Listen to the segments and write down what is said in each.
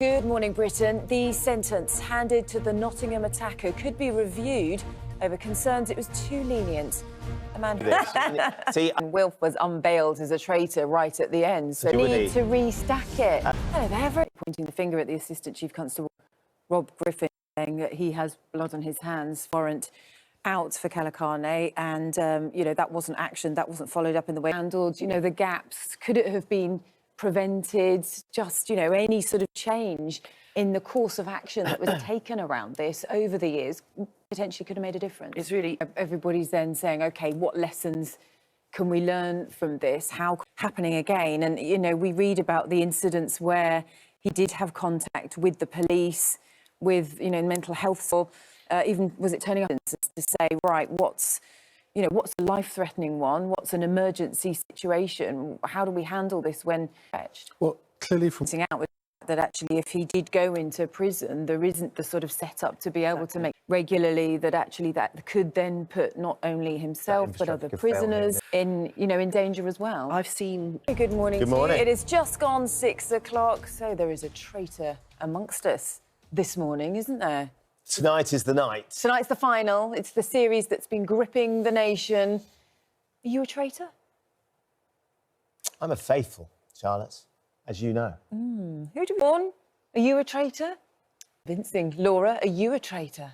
Good morning, Britain. The sentence handed to the Nottingham attacker could be reviewed over concerns it was too lenient. A man Wilf was unveiled as a traitor right at the end, so need to restack it. Hello there, pointing the finger at the Assistant Chief Constable Rob Griffin, saying that he has blood on his hands, warrant out for Kalakane, and that wasn't action, that wasn't followed up in the way handled. The gaps, could it have been prevented? Just any sort of change in the course of action that was taken around this over the years potentially could have made a difference. It's really, everybody's then saying, okay, what lessons can we learn from this? How happening again? And we read about the incidents where he did have contact with the police, with mental health, or even was it turning up to say, right, what's a life-threatening one? What's an emergency situation? How do we handle this when stretched? Well, clearly from out with that actually, if he did go into prison, there isn't the sort of setup to be able to make regularly that actually that could then put not only himself but other prisoners in danger as well. I've seen. Good morning. Good morning. It is just gone 6 o'clock, so there is a traitor amongst us this morning, isn't there? Tonight is the night. Tonight's the final. It's the series that's been gripping the nation. Are you a traitor? I'm a faithful, Charlotte, as you know. Who do you born? Are you a traitor? Convincing. Laura, are you a traitor?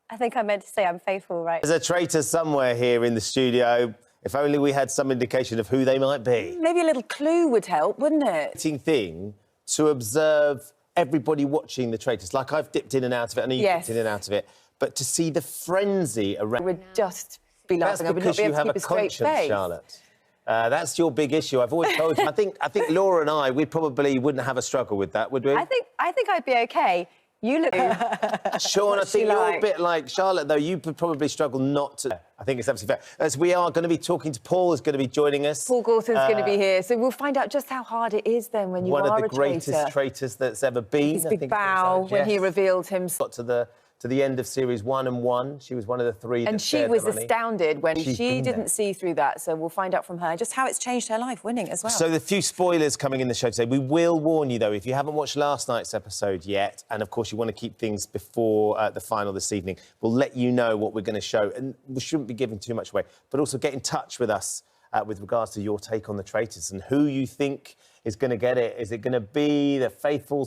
I think I meant to say I'm faithful, right? There's a traitor somewhere here in the studio. If only we had some indication of who they might be. Maybe a little clue would help, wouldn't it? Thing to observe everybody watching the traitors. Like I've dipped in and out of it, I know you've dipped in and out of it, but to see the frenzy around... I would just be laughing. That's because you have a conscience, Charlotte. That's your big issue. I've always told you. I think Laura and I, we probably wouldn't have a struggle with that, would we? I think I'd be okay. You look... Sean, I think you're a bit like Charlotte, though. You would probably struggle not to... I think it's absolutely fair. As we are going to be talking to Paul, is going to be joining us. Paul Gorton's going to be here, so we'll find out just how hard it is then when you are a traitor. One of the greatest traitors that's ever been. His big bow when he revealed himself. Got to the end of series 1 and 1. She was one of the 3 and that she was the money. Astounded when she didn't see through that, so we'll find out from her just how it's changed her life, winning as well. So the few spoilers coming in the show today. We will warn you, though, if you haven't watched last night's episode yet, and, of course, you want to keep things before the final this evening, we'll let you know what we're going to show, and we shouldn't be giving too much away, but also get in touch with us with regards to your take on the traitors and who you think is going to get it. Is it going to be the faithful